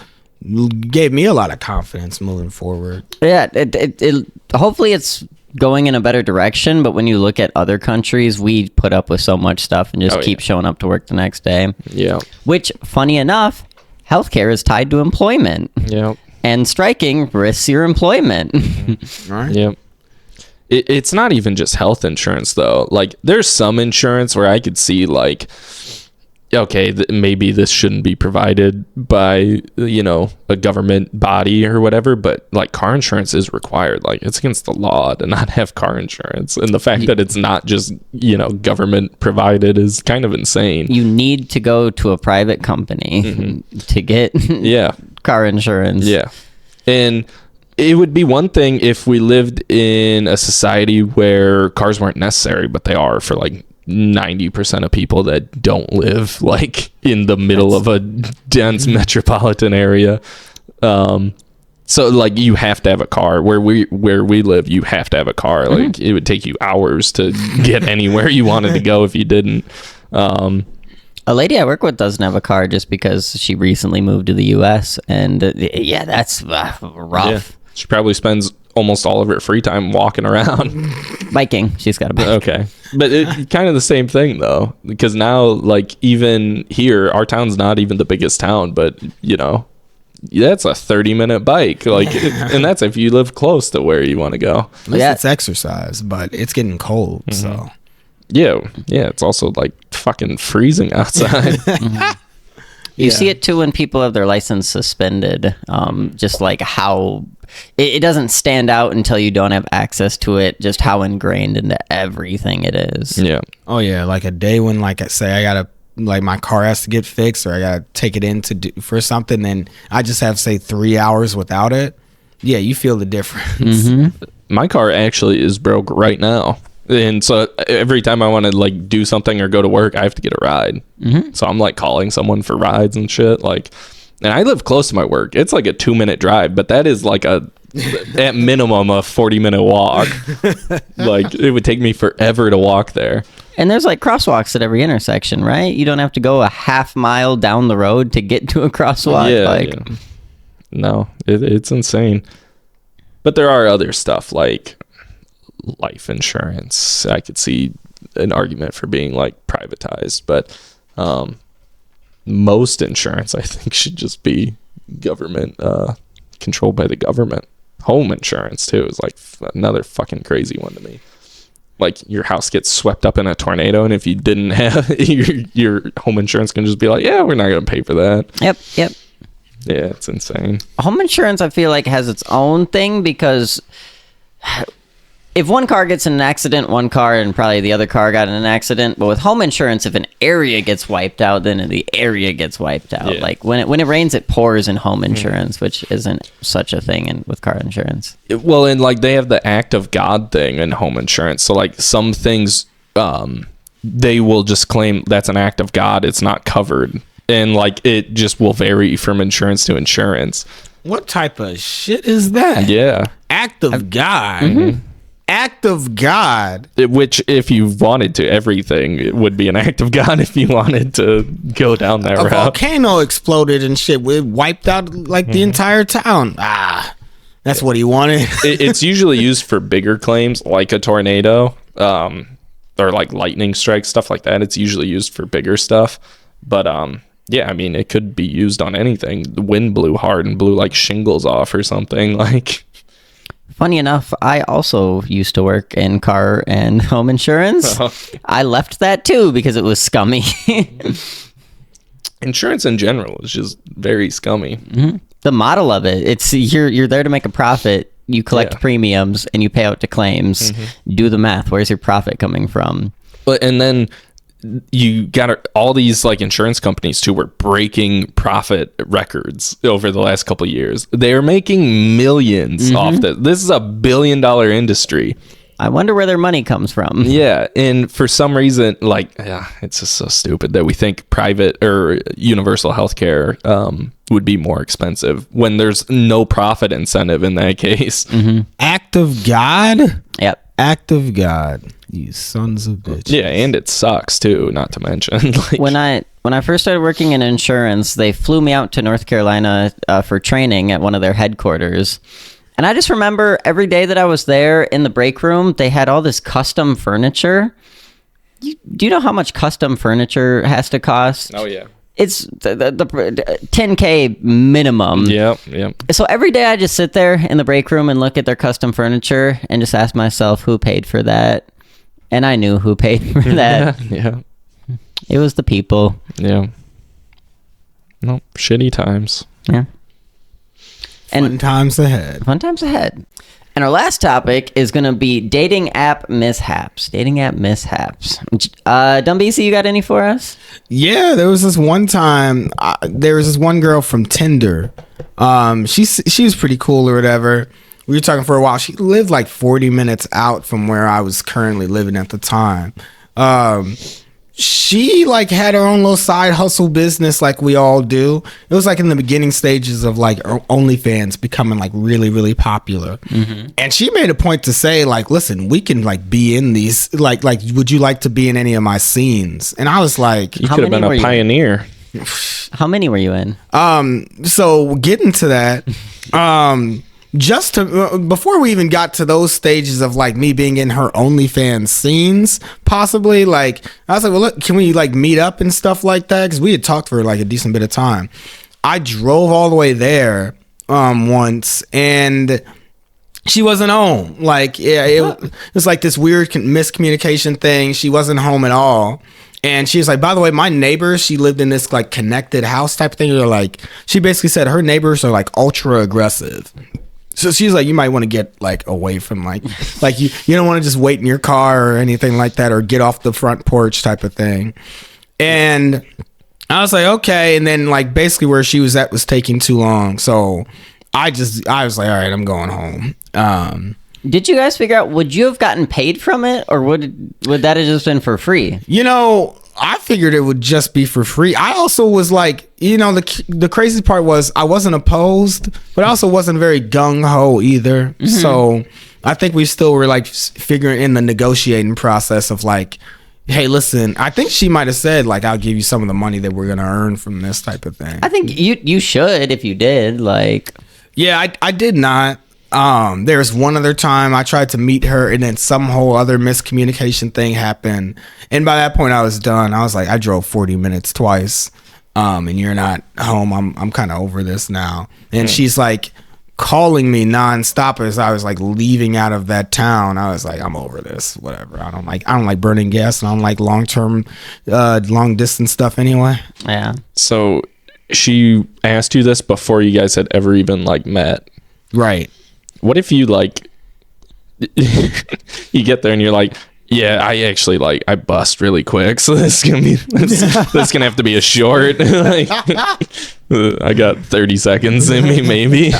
gave me a lot of confidence moving forward. Yeah, it hopefully it's going in a better direction, but when you look at other countries, we put up with so much stuff and just keep showing up to work the next day. Yeah. Which, funny enough, healthcare is tied to employment. Yeah. And striking risks your employment. Right? Yep. It's not even just health insurance, though. Like, there's some insurance where I could see, like, okay, maybe this shouldn't be provided by, a government body or whatever, but, like, car insurance is required. Like, it's against the law to not have car insurance. And the fact that it's not just, government provided is kind of insane. You need to go to a private company to get car insurance. Yeah. And it would be one thing if we lived in a society where cars weren't necessary, but they are for like 90% of people that don't live like in the middle of a dense metropolitan area. So like you have to have a car. Where we live, you have to have a car. Like it would take you hours to get anywhere you wanted to go if you didn't. A lady I work with doesn't have a car just because she recently moved to the U.S. And that's rough. Yeah. She probably spends almost all of her free time walking around. Biking. She's got a bike. Okay. But it's kind of the same thing, though. Because now, like, even here, our town's not even the biggest town. But, that's a 30-minute bike. Like, and that's if you live close to where you want to go. At least it's exercise, but it's getting cold, so... Yeah, it's also like fucking freezing outside. You see it too when people have their license suspended. Just like how it doesn't stand out until you don't have access to it. Just how ingrained into everything it is. Yeah. Oh yeah, like a day when, like, I say I gotta, like, my car has to get fixed or I gotta take it in for something, then I just have, say, 3 hours without it. Yeah, you feel the difference. My car actually is broke right now. And so every time I want to like do something or go to work, I have to get a ride. So I'm like calling someone for rides and shit. Like, and I live close to my work. It's like a 2-minute drive, but that is like at minimum a 40-minute walk. Like it would take me forever to walk there. And there's like crosswalks at every intersection, right? You don't have to go a half mile down the road to get to a crosswalk. Yeah. No, it's insane. But there are other stuff like life insurance. I could see an argument for being like privatized, but most insurance I think should just be government controlled by the government. Home insurance too is like another fucking crazy one to me. Like your house gets swept up in a tornado, and if you didn't have your home insurance can just be like, yeah, we're not gonna pay for that. Yep. Yeah, it's insane. Home insurance I feel like has its own thing because if one car gets in an accident, one car and probably the other car got in an accident. But with home insurance, if an area gets wiped out, then the area gets wiped out. Yeah. Like when it rains, it pours in home insurance, which isn't such a thing with car insurance. Well, and like they have the act of God thing in home insurance. So like some things, they will just claim that's an act of God. It's not covered. And like it just will vary from insurance to insurance. What type of shit is that? Yeah. Act of God. Act of God. Which, if you wanted to, everything it would be an act of God if you wanted to go down that A route. volcano exploded and shit. It wiped out like the entire town. That's what he wanted. It's usually used for bigger claims, like a tornado, or like lightning strikes, stuff like that. It's usually used for bigger stuff. But yeah, I mean, it could be used on anything. The wind blew hard and blew like shingles off or something. Like, funny enough, I also used to work in car and home insurance. I left that too because it was scummy. insurance in general is just very scummy. the model of it. It's you're there to make a profit. You collect premiums and you pay out to claims. Do the math. Where's your profit coming from? But and then you got all these like insurance companies too were breaking profit records over the last couple of years. They're making millions off this. This is a $1 billion industry. I wonder where their money comes from. Yeah, and for some reason, like, it's just so stupid that we think private or universal healthcare would be more expensive when there's no profit incentive in that case. Act of God? Yep. Act of God. You sons of bitches. Yeah, and it sucks too, not to mention. Like, When I first started working in insurance, they flew me out to North Carolina for training at one of their headquarters. And I just remember every day that I was there in the break room, they had all this custom furniture. Do you know how much custom furniture has to cost? oh yeah. It's the $10K minimum. Yep. So every day I just sit there in the break room and look at their custom furniture and just ask myself who paid for that. And I knew who paid for that. Yeah. It was the people. Yeah. No, shitty times. Yeah. And Fun times ahead. Fun times ahead. And our last topic is going to be dating app mishaps. Dating app mishaps. Dunbeezy, you got any for us? Yeah, there was this one time. There was this one girl from Tinder. She was pretty cool or whatever. We were talking for a while. She lived like 40 minutes out from where I was currently living at the time. She like had her own little side hustle business like we all do. It was like in the beginning stages of like OnlyFans becoming like really, really popular. And she made a point to say like, listen, we can like be in these, like, would you like to be in any of my scenes? And I was like, You could have been a pioneer. How many were you in? so getting to that, just to before we even got to those stages of like me being in her OnlyFans scenes, possibly, like I was like, well, look, can we like meet up and stuff like that? Because we had talked for like a decent bit of time. I drove all the way there once, and she wasn't home. Like, yeah, it was like this weird miscommunication thing. She wasn't home at all. And she was like, by the way, my neighbors, she lived in this like connected house type of thing. Or like, she basically said her neighbors are like ultra aggressive. So she's like, you might want to get like away from like you don't want to just wait in your car or anything like that, or get off the front porch type of thing. And I was like, okay. And then like basically where she was at was taking too long. So I was like, all right, I'm going home. Did you guys figure out, would you have gotten paid from it, or would that have just been for free? You know, I figured it would just be for free. I also was like, you know, the crazy part was I wasn't opposed, but I also wasn't very gung-ho either. So I think we still were like figuring in the negotiating process of like, hey, listen, I think she might have said like, I'll give you some of the money that we're going to earn from this type of thing. I think you should, if you did. Like, yeah, I did not. There's one other time I tried to meet her, and then some whole other miscommunication thing happened. And by that point I was done. I was like, I drove 40 minutes twice. And you're not home. I'm kind of over this now. And she's like calling me nonstop as I was like leaving out of that town. I was like, I'm over this, whatever. I don't like burning gas, and I don't like long distance stuff anyway. yeah. So she asked you this before you guys had ever even like met. Right. What if you like you get there and you're like, yeah, I actually like I bust really quick, so this is gonna have to be a short. Like, I got 30 seconds in me, maybe.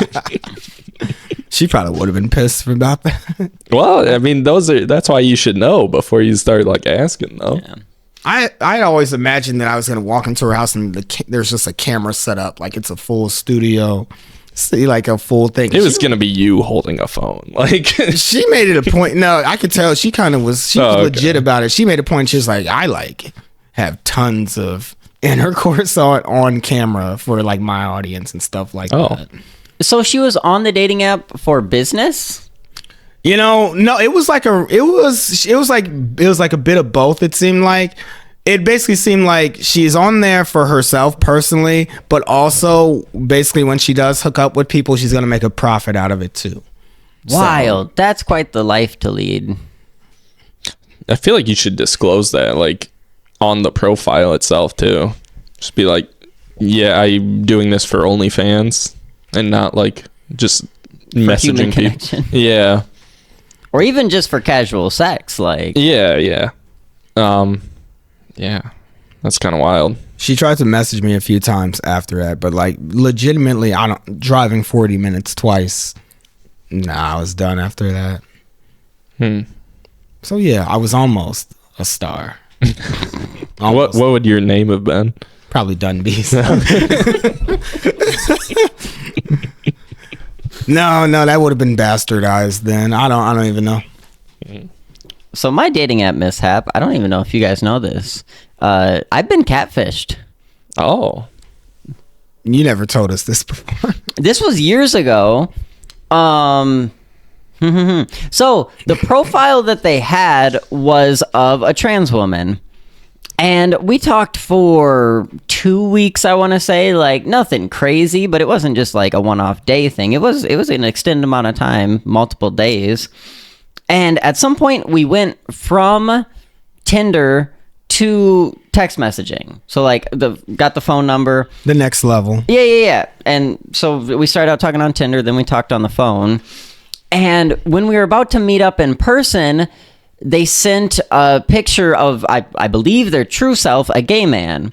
She probably would have been pissed about that. Well, I mean, that's why you should know before you start like asking, though. Yeah. I always imagined that I was gonna walk into her house and there's just a camera set up, like it's a full studio. See, like a full thing. It was gonna be you holding a phone, like. She made it a point. No, I could tell she kind of was. She was legit about it. She made a point. She was like, I like have tons of intercourse on camera for like my audience and stuff like that. So she was on the dating app for business? You know, no, it was like a bit of both. It seemed like. It basically seemed like she's on there for herself personally, but also basically when she does hook up with people, she's going to make a profit out of it too. Wild. So, that's quite the life to lead. I feel like you should disclose that, like, on the profile itself too. Just be like, yeah, I'm doing this for OnlyFans. and not like just human messaging connection. people. Yeah. Or even just for casual sex, like. Yeah. Yeah. Yeah. That's kind of wild. She tried to message me a few times after that, but like legitimately, driving 40 minutes twice. Nah, I was done after that. So yeah, I was almost a star. What would your name have been? Probably Dunbeezy. No, that would have been bastardized then. I don't even know. So my dating app mishap, I don't even know if you guys know this. I've been catfished. Oh. You never told us this before. This was years ago. So the profile that they had was of a trans woman. And we talked for 2 weeks, I want to say, like nothing crazy, but it wasn't just like a one-off day thing. It was an extended amount of time, multiple days. And at some point we went from Tinder to text messaging. So like got the phone number. The next level. Yeah. And so we started out talking on Tinder, then we talked on the phone. And when we were about to meet up in person, they sent a picture of, I believe, their true self, a gay man.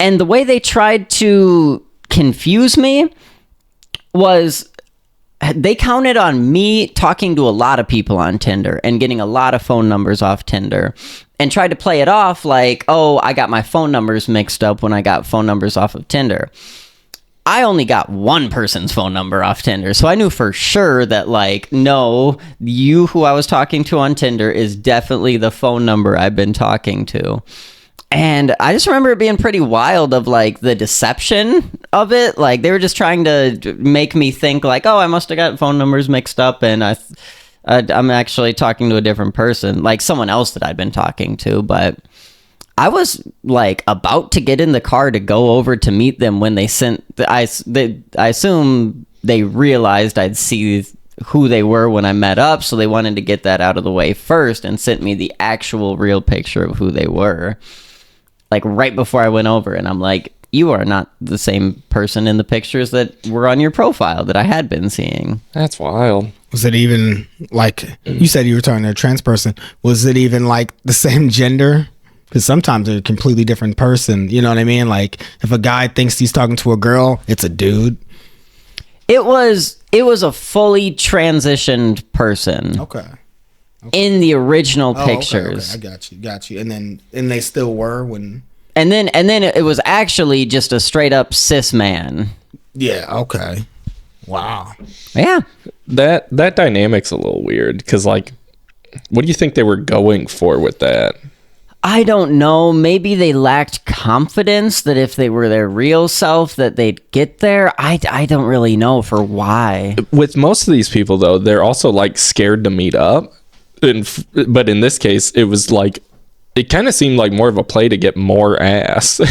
And the way they tried to confuse me was they counted on me talking to a lot of people on Tinder and getting a lot of phone numbers off Tinder and tried to play it off like, oh, I got my phone numbers mixed up when I got phone numbers off of Tinder. I only got one person's phone number off Tinder, so I knew for sure that, like, no, you who I was talking to on Tinder is definitely the phone number I've been talking to. And I just remember it being pretty wild of, like, the deception of it. Like, they were just trying to make me think, like, oh, I must have got phone numbers mixed up, and I'm actually talking to a different person, like someone else that I'd been talking to, but I was like about to get in the car to go over to meet them when they sent. I assume they realized I'd see who they were when I met up, so they wanted to get that out of the way first and sent me the actual real picture of who they were, like right before I went over. And I'm like, you are not the same person in the pictures that were on your profile that I had been seeing. That's wild. Was it even like you said you were talking to a trans person? Was it even like the same gender? Because sometimes they're a completely different person. You know what I mean? Like if a guy thinks he's talking to a girl, it's a dude. It was a fully transitioned person. Okay. In the original pictures. Okay. I got you. And they still were when. And then it was actually just a straight up cis man. Yeah. Okay. Wow. Yeah. That dynamic's a little weird because, like, what do you think they were going for with that? I don't know. Maybe they lacked confidence that if they were their real self that they'd get there. I don't really know for why. With most of these people, though, they're also, like, scared to meet up. But in this case, it was like, it kind of seemed like more of a play to get more ass.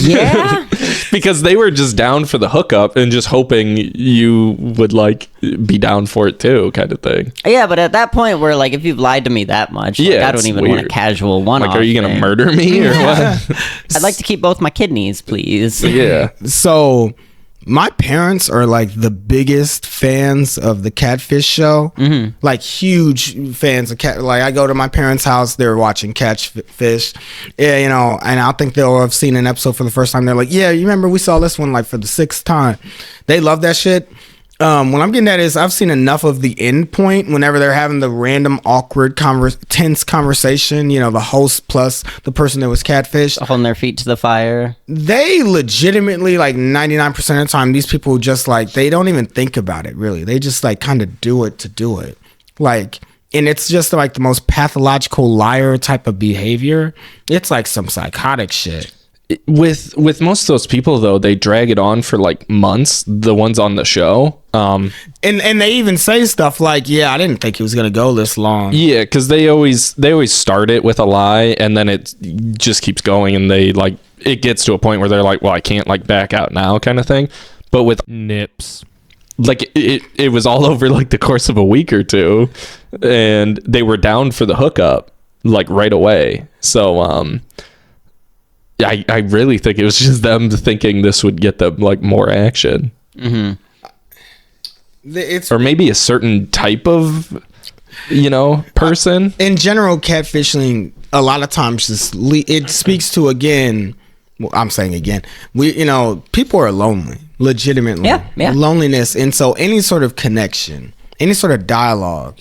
Yeah. Because they were just down for the hookup and just hoping you would, like, be down for it too, kind of thing. Yeah, but at that point, we're like, if you've lied to me that much, like, I don't even want a casual one-off. Like, are you going to murder me or what? I'd like to keep both my kidneys, please. Yeah. So my parents are like the biggest fans of the Catfish show. Mm-hmm. Like huge fans of cat. Like I go to my parents' house, they're watching Catfish. Yeah, you know, and I think they'll have seen an episode for the first time. They're like, yeah, you remember we saw this one like for the 6th time. They love that shit. What I'm getting at is I've seen enough of the end point whenever they're having the random awkward tense conversation, you know, the host plus the person that was catfished holding their feet to the fire. They legitimately, like 99% of the time, these people just like, they don't even think about it really. They just like kind of do it to do it. Like, and it's just like the most pathological liar type of behavior. It's like some psychotic shit. With most of those people though, they drag it on for like months, the ones on the show, and they even say stuff like, yeah, I didn't think he was gonna go this long. Yeah, because they always start it with a lie and then it just keeps going, and they like, it gets to a point where they're like, well, I can't like back out now, kind of thing. But with Nips, like it was all over like the course of a week or two, and they were down for the hookup like right away. So I really think it was just them thinking this would get them like more action. Mm-hmm. It's or maybe a certain type of, person. in general, catfishing a lot of times it speaks to, again, well, I'm saying again, people are lonely, legitimately. Yeah. Loneliness, and so any sort of connection, any sort of dialogue,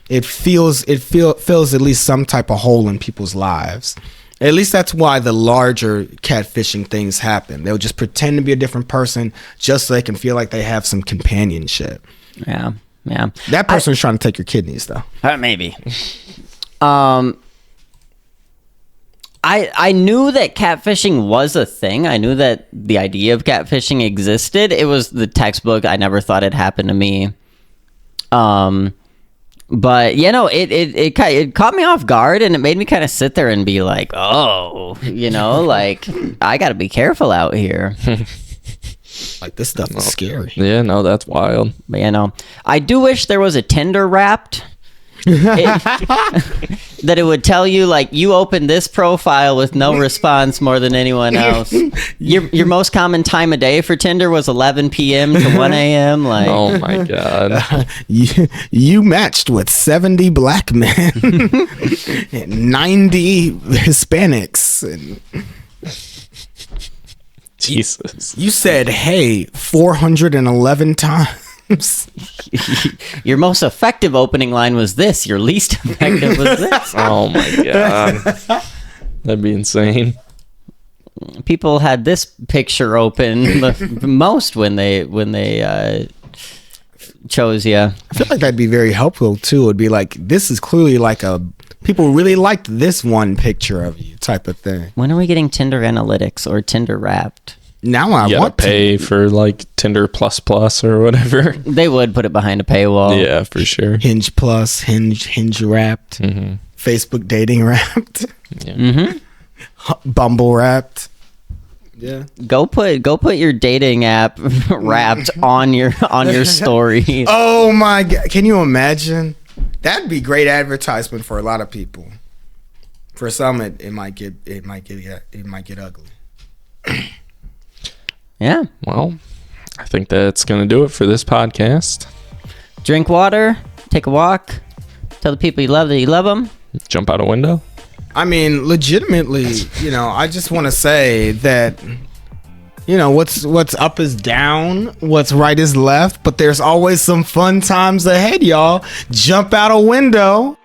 it fills at least some type of hole in people's lives. At least that's why the larger catfishing things happen. They'll just pretend to be a different person just so they can feel like they have some companionship. Yeah. That person was trying to take your kidneys, though. Maybe. I knew that catfishing was a thing. I knew that the idea of catfishing existed. It was the textbook. I never thought it happened to me. But it caught me off guard, and it made me kind of sit there and be like, oh, like I got to be careful out here. Like, this stuff is scary. Yeah, no, that's wild. But I do wish there was a Tinder Wrapped. That it would tell you, like, you opened this profile with no response more than anyone else. Your most common time of day for Tinder was 11 p.m. to 1 a.m. Like, oh my god, you matched with 70 black men and 90 Hispanics. And Jesus, you said hey 411 times. Your most effective opening line was this. Your least effective was this. Oh my god, that'd be insane. People had this picture open the most when they chose you. I feel like that'd be very helpful too. It'd be like, this is clearly like people really liked this one picture of you type of thing. When are we getting Tinder Analytics or Tinder Wrapped? Now I You want gotta pay for like Tinder Plus or whatever. They would put it behind a paywall. Yeah, for sure. Hinge Plus, Hinge Wrapped, Facebook Dating Wrapped, Bumble Wrapped. Yeah. Go put your dating app Wrapped on your story. Oh my god! Can you imagine? That'd be great advertisement for a lot of people. For some, it might get ugly. Yeah. Well, I think that's going to do it for this podcast. Drink water, take a walk, tell the people you love that you love them. Jump out a window. I mean, legitimately, I just want to say that, what's up is down, what's right is left, but there's always some fun times ahead, y'all. Jump out a window.